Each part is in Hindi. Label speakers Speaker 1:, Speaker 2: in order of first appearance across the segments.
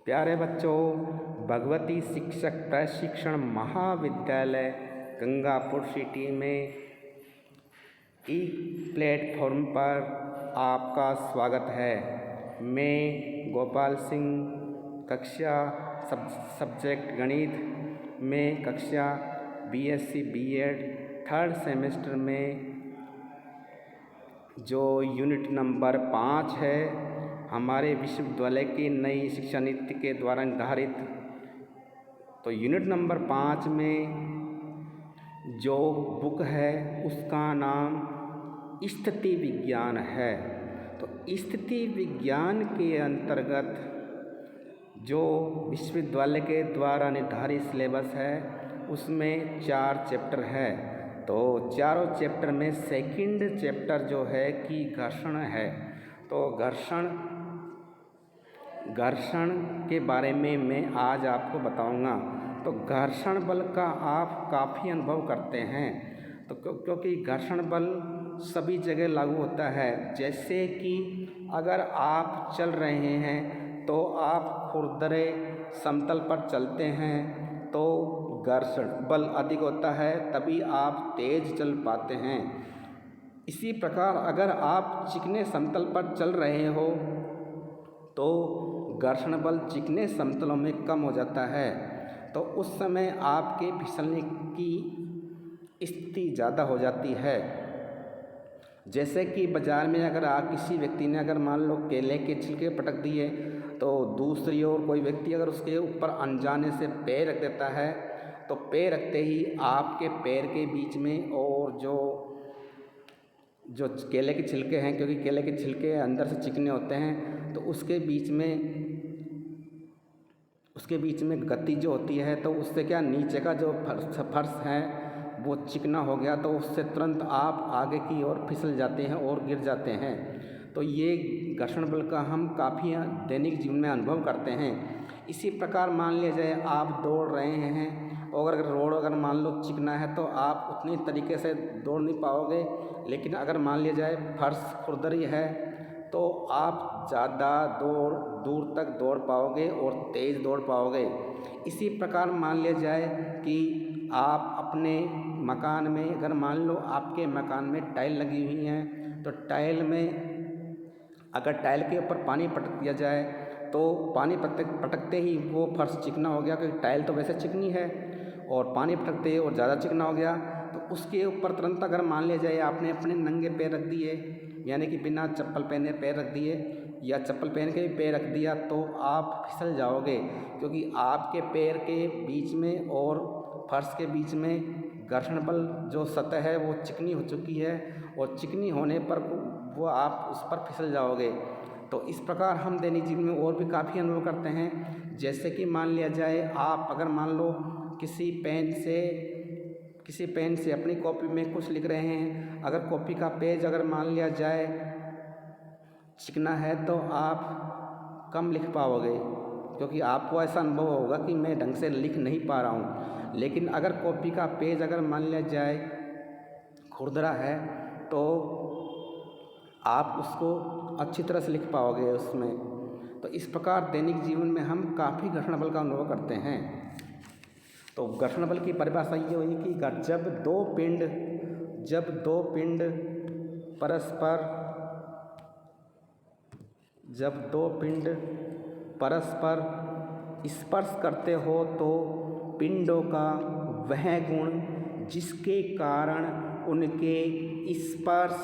Speaker 1: प्यारे बच्चों, भगवती शिक्षक प्रशिक्षण महाविद्यालय गंगापुर सिटी में ई प्लेटफॉर्म पर आपका स्वागत है। मैं गोपाल सिंह कक्षा सब्जेक्ट गणित में कक्षा BSc B.Ed थर्ड सेमेस्टर में जो यूनिट नंबर 5 है, हमारे विश्वविद्यालय की नई शिक्षा नीति के द्वारा निर्धारित, तो यूनिट नंबर 5 में जो बुक है उसका नाम स्थिति विज्ञान है। तो स्थिति विज्ञान के अंतर्गत जो विश्वविद्यालय के द्वारा निर्धारित सिलेबस है उसमें 4 चैप्टर है। तो चारों चैप्टर में सेकंड चैप्टर जो है कि घर्षण है। तो घर्षण के बारे में मैं आज आपको बताऊंगा। तो घर्षण बल का आप काफ़ी अनुभव करते हैं, तो क्योंकि घर्षण बल सभी जगह लागू होता है। जैसे कि अगर आप चल रहे हैं तो आप खुरदरे समतल पर चलते हैं तो घर्षण बल अधिक होता है, तभी आप तेज चल पाते हैं। इसी प्रकार अगर आप चिकने समतल पर चल रहे हो तो घर्षण बल चिकने समतलों में कम हो जाता है, तो उस समय आपके फिसलने की स्थिति ज़्यादा हो जाती है। जैसे कि बाज़ार में अगर आप किसी व्यक्ति ने अगर मान लो केले के छिलके पटक दिए, तो दूसरी ओर कोई व्यक्ति अगर उसके ऊपर अनजाने से पैर रख देता है, तो पैर रखते ही आपके पैर के बीच में और जो केले के छिलके हैं, क्योंकि केले के छिलके अंदर से चिकने होते हैं, तो उसके बीच में गति जो होती है, तो उससे क्या नीचे का जो फर्श है वो चिकना हो गया, तो उससे तुरंत आप आगे की ओर फिसल जाते हैं और गिर जाते हैं। तो ये घर्षण बल का हम काफ़ी दैनिक जीवन में अनुभव करते हैं। इसी प्रकार मान लिया जाए आप दौड़ रहे हैं और अगर रोड अगर मान लो चिकना है तो आप उतनी तरीके से दौड़ नहीं पाओगे, लेकिन अगर मान लिया जाए फर्श खुरदरी है तो आप ज़्यादा दूर तक दौड़ पाओगे और तेज़ दौड़ पाओगे। इसी प्रकार मान लिया जाए कि आप अपने मकान में अगर मान लो आपके मकान में टाइल लगी हुई हैं, तो टाइल में अगर टाइल के ऊपर पानी पटक दिया जाए तो पानी पटकते ही वो फर्श चिकना हो गया, क्योंकि टाइल तो वैसे चिकनी है, और पानी पटकते ही और ज़्यादा चिकना हो गया, तो उसके ऊपर तुरंत अगर मान लिया जाए आपने अपने नंगे पैर रख दिए, यानी कि बिना चप्पल पहने पैर रख दिए या चप्पल पहन के भी पैर रख दिया, तो आप फिसल जाओगे, क्योंकि आपके पैर के बीच में और फर्श के बीच में घर्षण बल जो सतह है वो चिकनी हो चुकी है, और चिकनी होने पर वो आप उस पर फिसल जाओगे। तो इस प्रकार हम दैनिक जीवन में और भी काफ़ी अनुभव करते हैं। जैसे कि मान लिया जाए आप अगर मान लो किसी पेन से अपनी कॉपी में कुछ लिख रहे हैं, अगर कॉपी का पेज अगर मान लिया जाए चिकना है तो आप कम लिख पाओगे, क्योंकि आपको ऐसा अनुभव होगा कि मैं ढंग से लिख नहीं पा रहा हूँ। लेकिन अगर कॉपी का पेज अगर मान लिया जाए खुरदरा है तो आप उसको अच्छी तरह से लिख पाओगे उसमें। तो इस प्रकार दैनिक जीवन में हम काफ़ी घर्षण बल का अनुभव करते हैं। तो घर्षण बल की परिभाषा ये हुई कि जब दो पिंड परस्पर स्पर्श करते हो तो पिंडों का वह गुण जिसके कारण उनके स्पर्श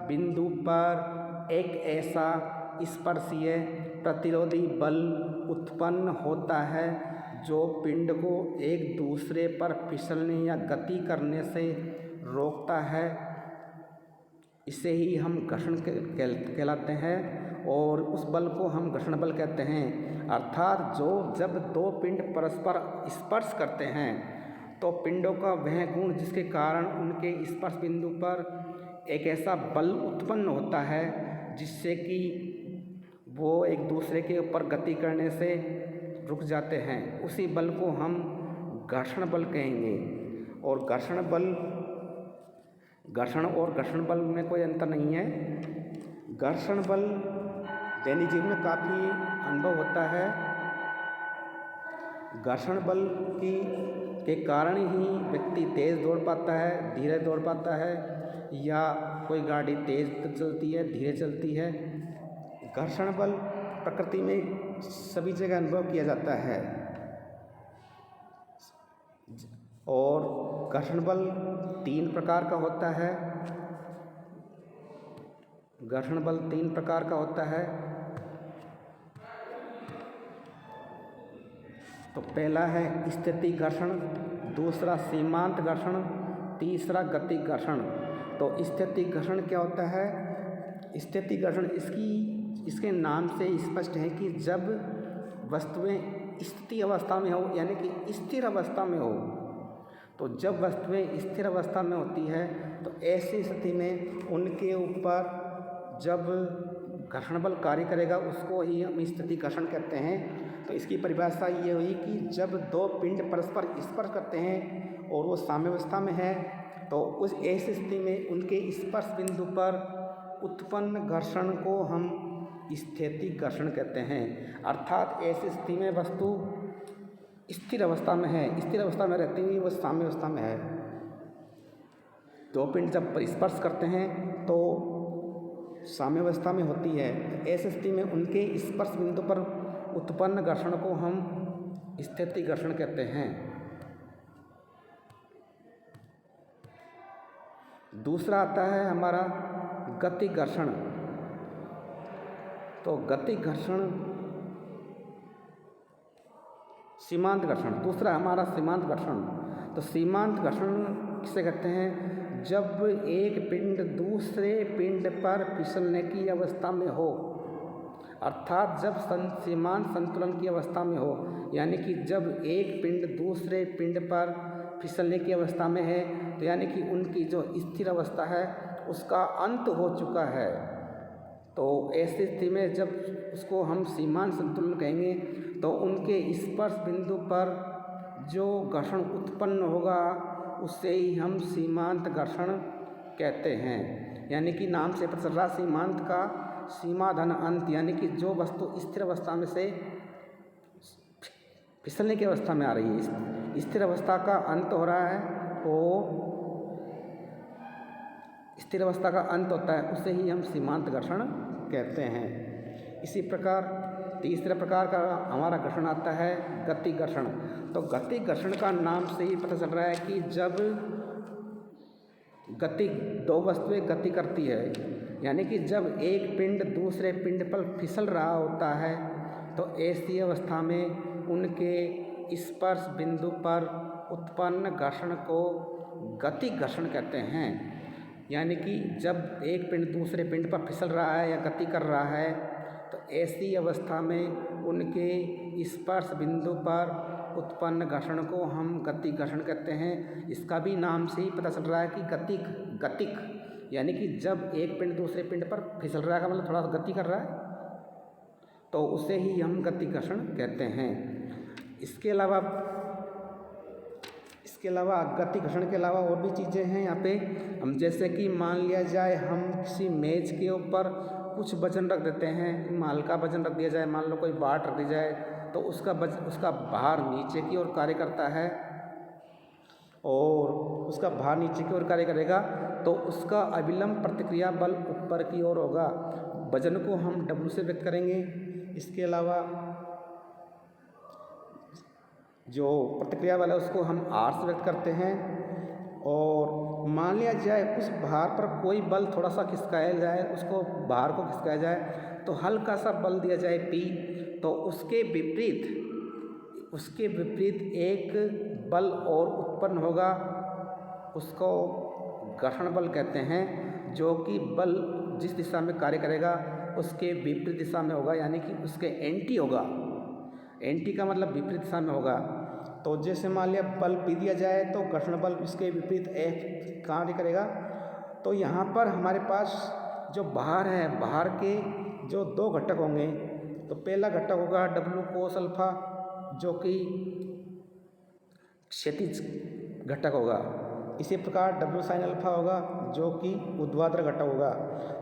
Speaker 1: बिंदु पर एक ऐसा स्पर्शीय प्रतिरोधी बल उत्पन्न होता है जो पिंड को एक दूसरे पर फिसलने या गति करने से रोकता है। इसे ही हम घर्षण कहलाते हैं, और उस बल को हम घर्षण बल कहते हैं। अर्थात जब दो पिंड परस्पर स्पर्श करते हैं तो पिंडों का वह गुण जिसके कारण उनके स्पर्श बिंदु पर एक ऐसा बल उत्पन्न होता है जिससे कि वो एक दूसरे के ऊपर गति करने से रुक जाते हैं, उसी बल को हम घर्षण बल कहेंगे। और घर्षण बल में कोई अंतर नहीं है। घर्षण बल दैनिक जीवन में काफ़ी अनुभव होता है। घर्षण बल की के कारण ही व्यक्ति तेज़ दौड़ पाता है, धीरे दौड़ पाता है, या कोई गाड़ी तेज़ चलती है, धीरे चलती है। घर्षण बल प्रकृति में सभी जगह अनुभव किया जाता है। और घर्षण बल 3 प्रकार का होता है। घर्षण बल 3 प्रकार का होता है। तो पहला है स्थितिक घर्षण, दूसरा सीमांत घर्षण, तीसरा गतिक घर्षण। तो स्थितिक घर्षण क्या होता है? स्थितिक घर्षण इसके नाम से स्पष्ट है कि जब वस्तुएं स्थिति अवस्था में हो, यानी कि स्थिर अवस्था में हो। तो जब वस्तुएं स्थिर अवस्था में होती है तो ऐसी स्थिति में उनके ऊपर जब घर्षण बल कार्य करेगा उसको ही हम स्थितिक घर्षण कहते हैं। तो इसकी परिभाषा ये हुई कि जब 2 पिंड परस्पर स्पर्श करते हैं और वो साम्यावस्था में है तो उस ऐसी स्थिति में उनके स्पर्श बिंदु पर उत्पन्न घर्षण को हम स्थितिक घर्षण कहते हैं। अर्थात ऐसी स्थिति में वस्तु स्थिर अवस्था में है, स्थिर अवस्था में रहती हुई वो साम्यावस्था में है। 2 पिंड जब स्पर्श करते हैं तो साम्यावस्था में होती है। ऐसी स्थिति में उनके स्पर्श बिंदु पर उत्पन्न घर्षण को हम स्थितिक घर्षण कहते हैं। दूसरा आता है हमारा गतिक घर्षण। तो गतिक घर्षण सीमांत घर्षण, दूसरा हमारा सीमांत घर्षण। तो सीमांत घर्षण किसे कहते हैं? जब एक पिंड दूसरे पिंड पर फिसलने की अवस्था में हो, अर्थात जब सीमांत संतुलन की अवस्था में हो, यानी कि जब एक पिंड दूसरे पिंड पर फिसलने की अवस्था में है तो यानी कि उनकी जो स्थिर अवस्था है उसका अंत हो चुका है। तो ऐसी स्थिति में जब उसको हम सीमांत संतुलन कहेंगे तो उनके स्पर्श बिंदु पर जो घर्षण उत्पन्न होगा उससे ही हम सीमांत घर्षण कहते हैं। यानी कि नाम से पता चल रहा सीमांत का सीमा धन अंत, यानी कि जो वस्तु स्थिर अवस्था में से फिसलने की अवस्था में आ रही है, स्थिर अवस्था का अंत हो रहा है, तो स्थिर अवस्था का अंत होता है, उसे ही हम सीमांत घर्षण कहते हैं। इसी प्रकार तीसरे प्रकार का हमारा घर्षण आता है गतिक घर्षण। तो गतिक घर्षण का नाम से ही पता चल रहा है कि जब दो वस्तुएं गति करती है, यानी कि जब एक पिंड दूसरे पिंड पर फिसल रहा होता है तो ऐसी अवस्था में उनके स्पर्श बिंदु पर उत्पन्न घर्षण को गतिक घर्षण कहते हैं। यानी कि जब एक पिंड दूसरे पिंड पर फिसल रहा है या गति कर रहा है तो ऐसी अवस्था में उनके स्पर्श बिंदु पर उत्पन्न घर्षण को हम गतिक घर्षण कहते हैं। इसका भी नाम से ही पता चल रहा है कि गतिक यानी कि जब एक पिंड दूसरे पिंड पर फिसल रहा है, मतलब थोड़ा सा गति कर रहा है, तो उसे ही हम गतिक घर्षण कहते हैं। इसके अलावा गतिक घर्षण के अलावा और भी चीज़ें हैं यहाँ पे। हम जैसे कि मान लिया जाए हम किसी मेज के ऊपर कुछ वजन रख देते हैं, माल का वजन रख दिया जाए, मान लो कोई बाट रख दी जाए, तो उसका भार नीचे की ओर कार्य करता है और उसका भार नीचे की ओर कार्य करेगा तो उसका अविलंब प्रतिक्रिया बल ऊपर की ओर होगा। वजन को हम W से व्यक्त करेंगे। इसके अलावा जो प्रतिक्रिया बल है उसको हम R से व्यक्त करते हैं। और मान लिया जाए उस भार पर कोई बल थोड़ा सा खिसकाया जाए, उसको भार को खिसकाया जाए तो हल्का सा बल दिया जाए P, तो उसके विपरीत एक बल और उत्पन्न होगा, उसको घर्षण बल कहते हैं, जो कि बल जिस दिशा में कार्य करेगा उसके विपरीत दिशा में होगा, यानी कि उसके एंटी होगा। एंटी का मतलब विपरीत दिशा में होगा। तो जैसे मान लिया बल P दिया जाए तो घर्षण बल इसके विपरीत F कार्य करेगा। तो यहाँ पर हमारे पास जो भार है, भार के जो 2 घटक होंगे, तो पहला घटक होगा W cos अल्फा जो कि क्षैतिज घटक होगा। इसी प्रकार W sin अल्फा होगा जो कि ऊर्ध्वाधर घटक होगा।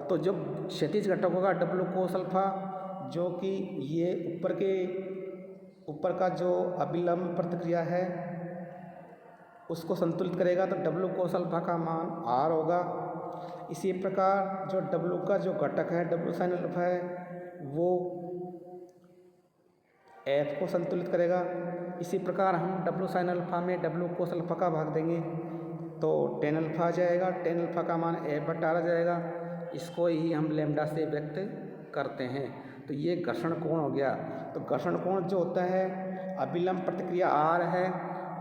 Speaker 1: तो जो क्षैतिज घटक होगा W cos अल्फा जो कि ये ऊपर का जो अभिलंब प्रतिक्रिया है उसको संतुलित करेगा तो W cos अल्फा का मान R होगा। इसी प्रकार जो W का जो घटक है W sin अल्फा है वो F को संतुलित करेगा। इसी प्रकार हम W sin अल्फा में W cos अल्फा का भाग देंगे तो tan अल्फा आ जाएगा। tan अल्फा का मान F/R आ जाएगा। इसको ही हम लैम्डा से व्यक्त करते हैं। तो ये घर्षण कोण हो गया। तो घर्षण कोण जो होता है अभिलंब प्रतिक्रिया R है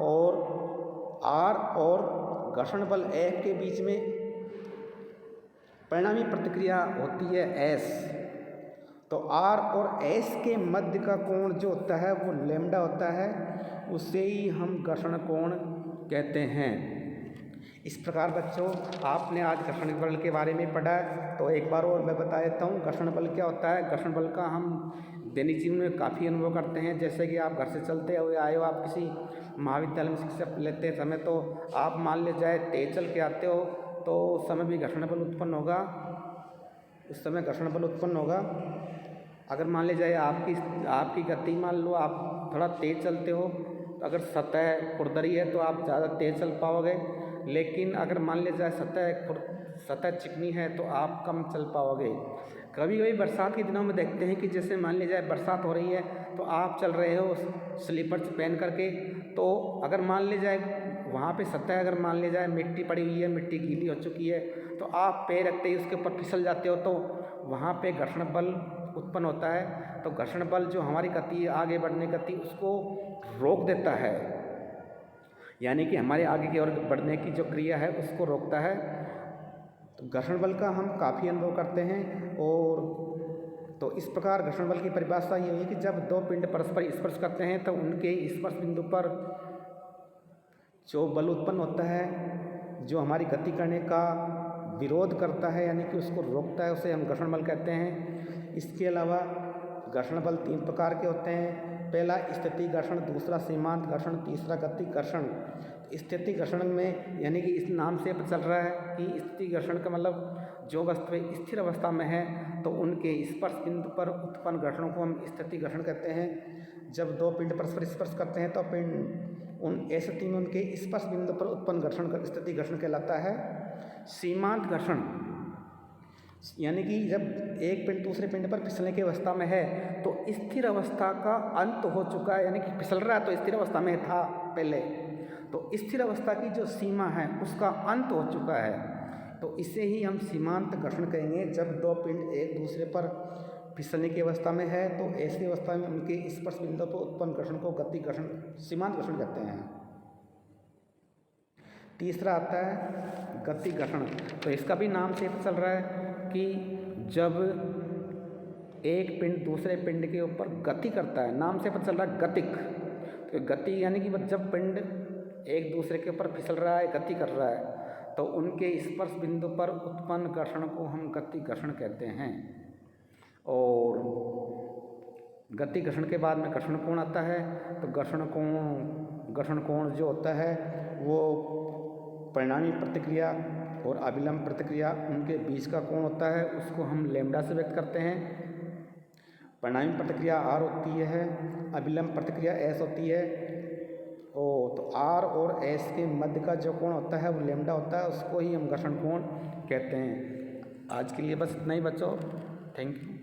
Speaker 1: और R और घर्षण बल F के बीच में परिणामी प्रतिक्रिया होती है S। तो R और S के मध्य का कोण जो होता है वो लैम्डा होता है, उससे ही हम घर्षण कोण कहते हैं। इस प्रकार बच्चों आपने आज घर्षण बल के बारे में पढ़ा, तो एक बार और मैं बता देता हूँ घर्षण बल क्या होता है। घर्षण बल का हम दैनिक जीवन में काफ़ी अनुभव करते हैं। जैसे कि आप घर से चलते हुए आए हो, आप किसी महाविद्यालय में शिक्षा लेते समय तो आप मान ले जाए तेज चल के आते हो तो उस समय भी घर्षण बल उत्पन्न होगा। उस समय घर्षण बल उत्पन्न होगा। अगर मान ले जाए आपकी गति मान लो आप थोड़ा तेज़ चलते हो, तो अगर सतह खुरदरी है तो आप ज़्यादा तेज़ चल पाओगे। लेकिन अगर मान ले जाए सतह चिकनी है तो आप कम चल पाओगे। कभी कभी बरसात के दिनों में देखते हैं कि जैसे मान ले जाए बरसात हो रही है तो आप चल रहे हो स्लीपर्स पहन करके, तो अगर मान ले जाए वहाँ पे सतह अगर मान ले जाए मिट्टी पड़ी हुई है, मिट्टी गीली हो चुकी है, तो आप पैर रखते ही उसके ऊपर फिसल जाते हो, तो वहाँ पे घर्षण बल उत्पन्न होता है। तो घर्षण बल जो हमारी गति आगे बढ़ने गति उसको रोक देता है, यानी कि हमारे आगे की ओर बढ़ने की जो क्रिया है उसको रोकता है। तो घर्षण बल का हम काफ़ी अनुभव करते हैं। और तो इस प्रकार घर्षण बल की परिभाषा ये है कि जब दो पिंड परस्पर स्पर्श करते हैं तो उनके स्पर्श बिंदु पर जो बल उत्पन्न होता है, जो हमारी गति करने का विरोध करता है यानी कि उसको रोकता है, उसे हम घर्षण बल कहते हैं। इसके अलावा घर्षण बल 3 प्रकार के होते हैं। पहला स्थिति घर्षण, दूसरा सीमांत घर्षण, तीसरा गति घर्षण। स्थिति घर्षण में यानी कि इस नाम से पता चल रहा है कि स्थिति घर्षण का मतलब जो वस्तुएं स्थिर अवस्था में है तो उनके स्पर्श बिंदु पर उत्पन्न घर्षणों को हम स्थिति घर्षण कहते हैं। जब दो पिंड परस्पर स्पर्श करते हैं तो पिंड उन स्थिति में उनके स्पर्श बिंदु पर उत्पन्न घर्षण स्थिति घर्षण कहलाता है। सीमांत घर्षण यानी कि जब एक पिंड दूसरे पिंड पर फिसलने की अवस्था में है तो स्थिर अवस्था का अंत हो चुका है, यानी कि फिसल रहा है तो स्थिर अवस्था में था पहले, तो स्थिर अवस्था की जो सीमा है उसका अंत हो चुका है, तो इसे ही हम सीमांत घर्षण कहेंगे। जब दो पिंड एक दूसरे पर फिसलने की अवस्था में है तो ऐसी अवस्था में उनके स्पर्श बिंदु पर उत्पन्न घर्षण को गति घर्षण सीमांत घर्षण कहते हैं। तीसरा आता है गति घर्षण। तो इसका भी नाम से पता चल रहा है कि जब एक पिंड दूसरे पिंड के ऊपर गति करता है, नाम से पता चल रहा है गतिक। तो गति यानी कि जब पिंड एक दूसरे के ऊपर फिसल रहा है, गति कर रहा है, तो उनके स्पर्श बिंदु पर उत्पन्न घर्षण को हम गति घर्षण कहते हैं। और गति घर्षण के बाद में घर्षण कोण आता है। तो घर्षण कोण जो होता है वो परिणामी प्रतिक्रिया और अभिलंब प्रतिक्रिया उनके बीच का कोण होता है, उसको हम लैम्डा से व्यक्त करते हैं। परिणामी प्रतिक्रिया R होती है, अभिलंब प्रतिक्रिया S होती है। तो R और S के मध्य का जो कोण होता है वो लैम्डा होता है, उसको ही हम घर्षण कोण कहते हैं। आज के लिए बस इतना ही बच्चों, थैंक यू।